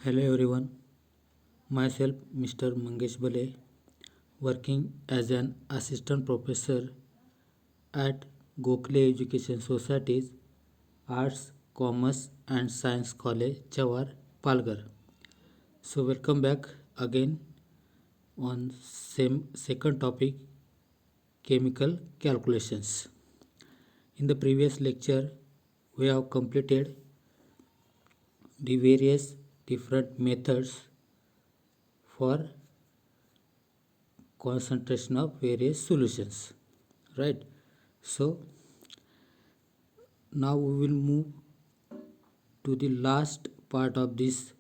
Hello everyone, myself Mr. Mangesh Bale, working as an assistant professor at Gokhale Education Society's Arts, Commerce and Science College, Jawar, Palghar. So welcome back again on same second topic, chemical calculations. In the previous lecture, we have completed the various different methods for concentration of various solutions, right? So now we will move to the last part of this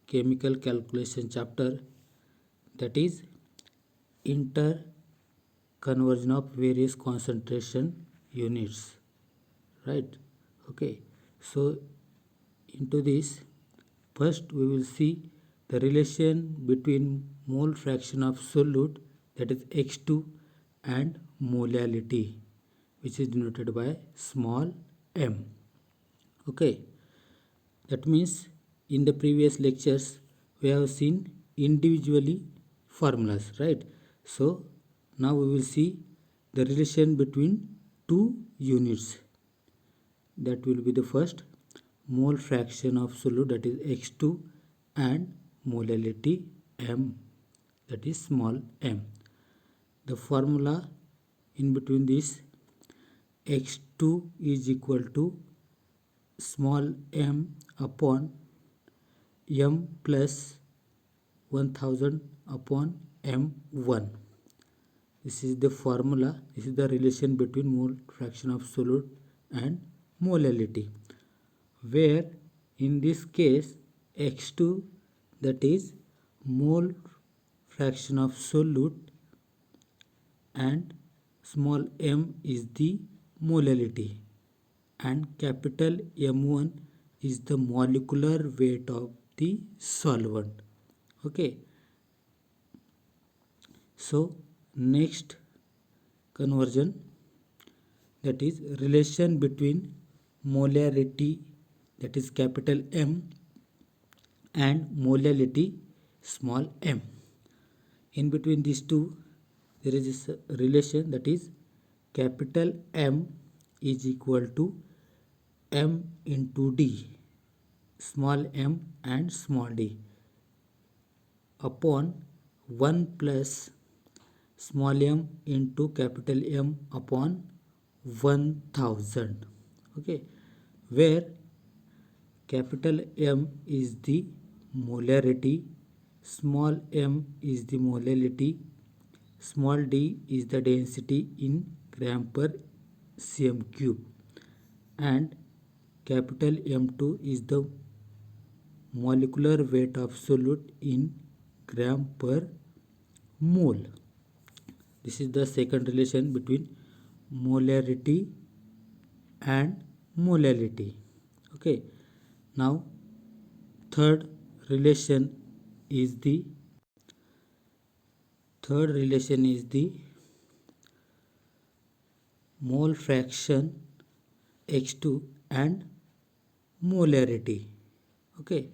chemical calculation chapter, that is interconversion of various concentration units, right? Okay, so into this, first we will see the relation between mole fraction of solute, that is X2, and molality, which is denoted by small m. Okay, that means in the previous lectures we have seen individually formulas, right? So now we will see the relation between two units. That will be the first mole fraction of solute, that is X2, and molality m, that is small m. The formula in between this, X2 is equal to small m upon m plus 1000 upon m1. This is the formula. This is the relation between mole fraction of solute and molality, where in this case X2, that is mole fraction of solute, and small m is the molality, and capital M1 is the molecular weight of the solvent. Okay, so next conversion, that is relation between molarity, that is capital M, and molality small m. In between these two there is this relation, that is capital M is equal to m into d, small m and small d, upon 1 plus small m into capital M upon 1000. Okay, where capital M is the molarity, small m is the molality, small d is the density in gram per cm cube, and capital M2 is the molecular weight of solute in gram per mole. This is the second relation between molarity and molality. Okay, now third relation is the mole fraction X2 and molarity. Okay,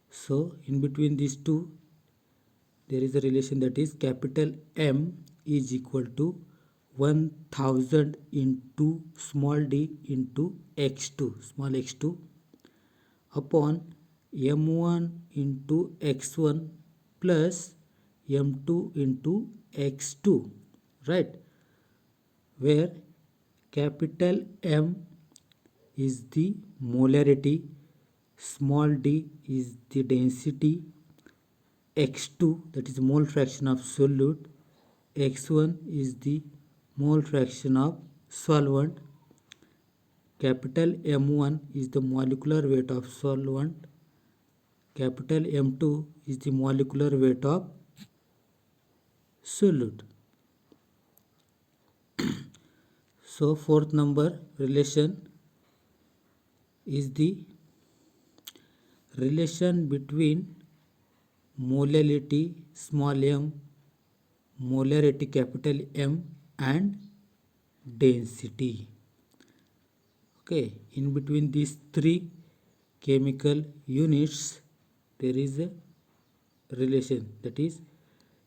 so in between these two there is a relation, that is capital M is equal to 1000 into small d into X2, small x2, upon M1 into X1 plus M2 into X2, right? Where capital M is the molarity, small d is the density, X2, that is mole fraction of solute, X1 is the mole fraction of solvent, capital M1 is the molecular weight of solvent, capital M2 is the molecular weight of solute. So fourth number relation is the relation between molality small m, molarity capital M, and density. Okay, in between these three chemical units there is a relation, that is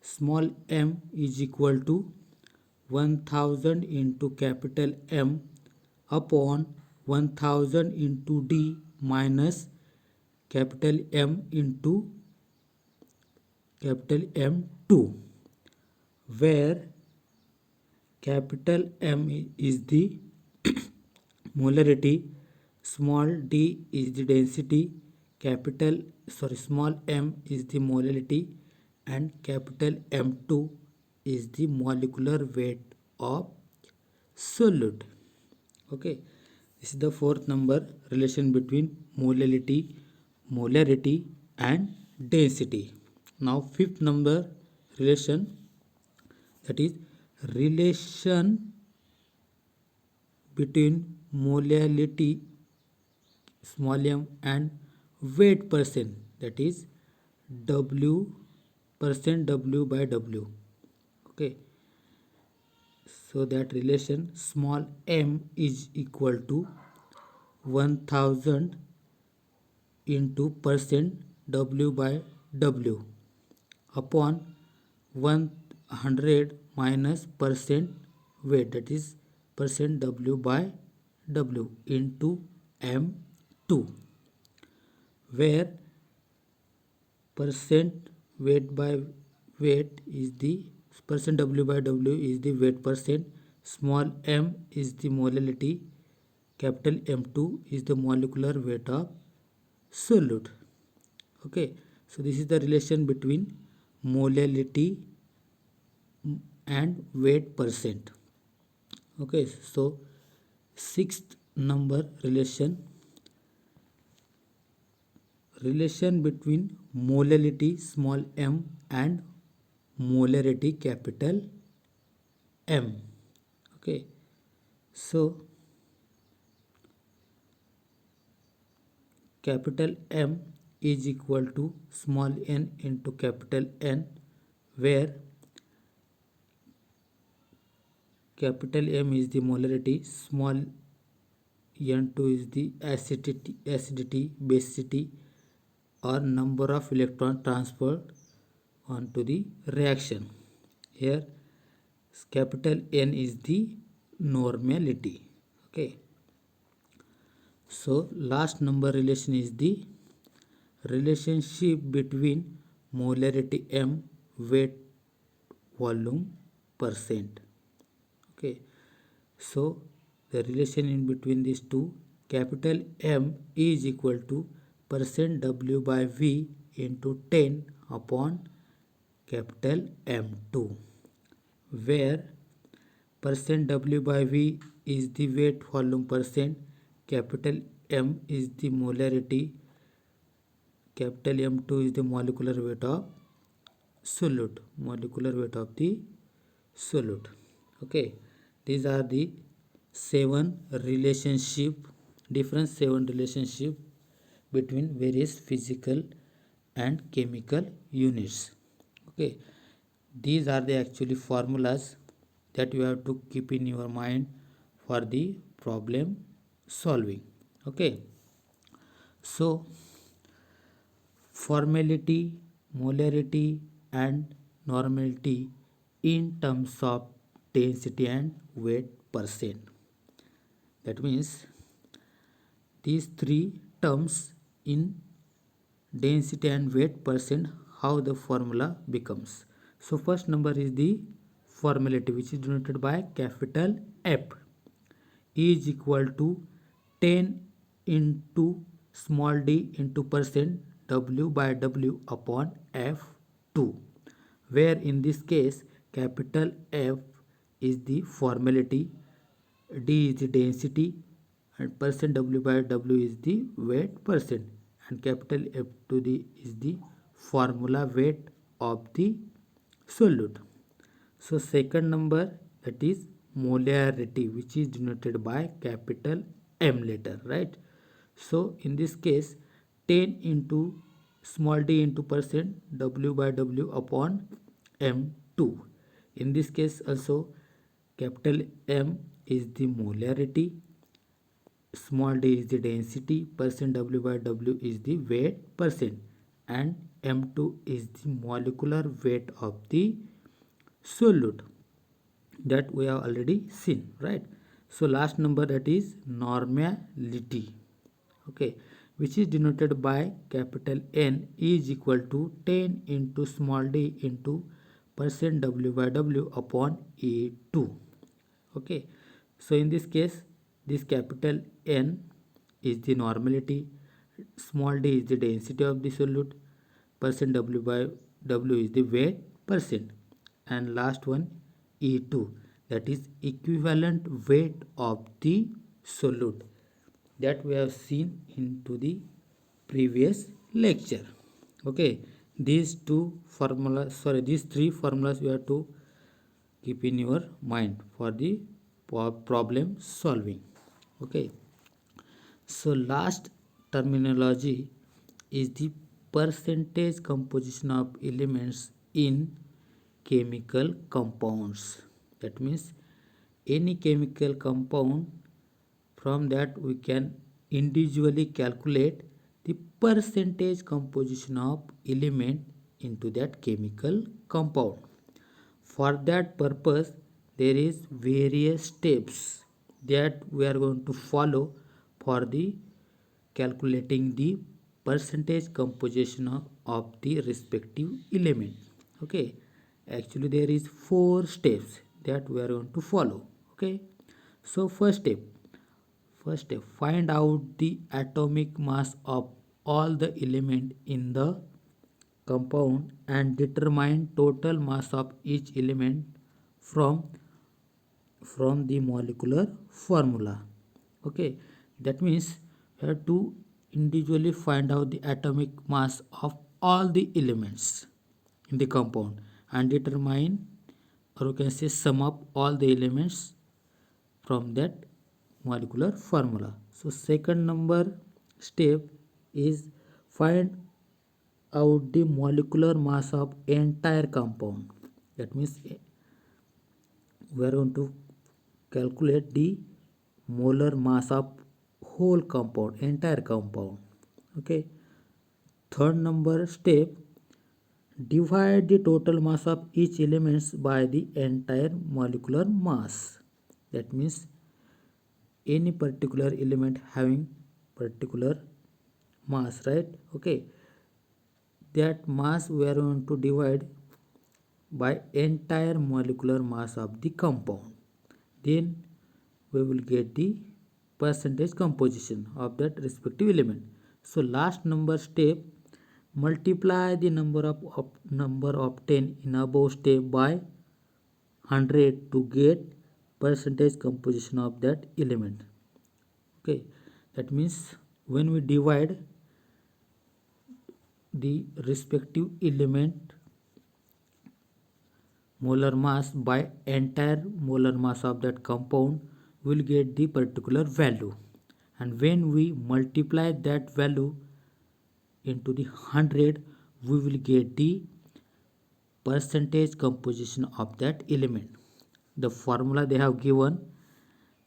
small m is equal to 1000 into capital M upon 1000 into D minus capital M into capital M2, where capital M is the molarity, small d is the density, small m is the molality, and capital M2 is the molecular weight of solute. Okay, this is the fourth number, relation between molarity and density. Now fifth number relation, that is relation between molality small m and weight percent, that is W percent W by W. Okay, so that relation small m is equal to 1000 into percent W by W upon 100 minus percent weight, that is percent W by W into M2, where percent weight by weight is the percent W by W is the weight percent, small m is the molality, capital M2 is the molecular weight of solute. Okay, so this is the relation between molality and weight percent. Okay, so sixth number relation between molality small m and molarity capital M. Okay, so capital M is equal to small n into capital N, where capital M is the molarity, small n2 is the acidity, basicity, or number of electron transferred onto the reaction. Here capital N is the normality. Okay, so last number relation is the relationship between molarity M, weight volume percent. Okay, so the relation in between these two, capital M is equal to percent W by V into 10 upon capital M2, where percent W by V is the weight volume percent, capital M is the molarity, capital M2 is the molecular weight of solute, Okay, these are the seven different relationship between various physical and chemical units. Okay, these are the actually formulas that you have to keep in your mind for the problem solving. Okay, so formality, molarity and normality in terms of density and weight percent. That means these three terms in density and weight percent, how the formula becomes. So first number is the formality, which is denoted by capital F, is equal to 10 into small d into percent W by W upon F2, where in this case capital F is the formality, D is the density, and percent W by W is the weight percent, and capital F2 is the formula weight of the solute. So second number, that is molarity, which is denoted by capital M letter, right? So in this case 10 into small d into percent W by W upon M2. In this case also capital M is the molarity, small d is the density, percent W by W is the weight percent, and m2 is the molecular weight of the solute that we have already seen, right? So last number, that is normality, okay, which is denoted by capital N, is equal to 10 into small d into percent W by W upon E2. Okay, so in this case, this capital N is the normality, small d is the density of the solute, percent W by W is the weight percent, and last one E2, that is equivalent weight of the solute, that we have seen into the previous lecture. Okay, these three formulas you have to keep in your mind for the problem solving. Okay, so last terminology is the percentage composition of elements in chemical compounds. That means any chemical compound, from that we can individually calculate the percentage composition of element into that chemical compound. For that purpose, there is various steps that we are going to follow for the calculating the percentage composition of the respective element. Okay, actually there is 4 steps that we are going to follow. Okay, so first step, find out the atomic mass of all the element in the compound and determine total mass of each element from the molecular formula. Okay, that means you have to individually find out the atomic mass of all the elements in the compound and determine, or you can say sum up all the elements from that molecular formula. So second number step is find out the molecular mass of entire compound. That means we are going to calculate the molar mass of whole compound, entire compound. Okay, third number step, divide the total mass of each elements by the entire molecular mass. That means any particular element having particular mass, right? Okay, that mass we are going to divide by entire molecular mass of the compound, then we will get the percentage composition of that respective element. So last number step, multiply the number obtained in above step by 100 to get percentage composition of that element. Okay, that means when we divide the respective element molar mass by entire molar mass of that compound, will get the particular value, and when we multiply that value into the 100, we will get the percentage composition of that element. The formula they have given,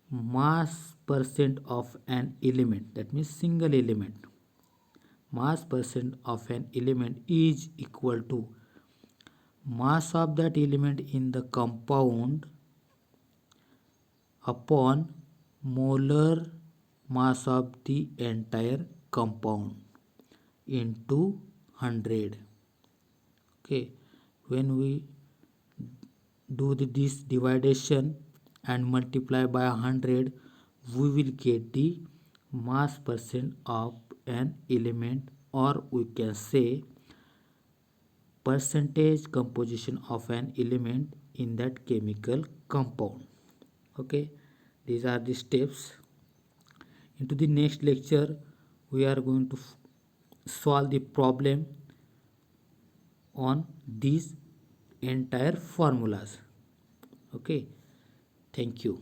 mass percent of an element, that means single element, mass percent of an element is equal to mass of that element in the compound upon molar mass of the entire compound into 100. Okay, when we do this division and multiply by 100, we will get the mass percent of an element, or we can say percentage composition of an element in that chemical compound. Okay, these are the steps. Into the next lecture, we are going to solve the problem on these entire formulas. Okay, thank you.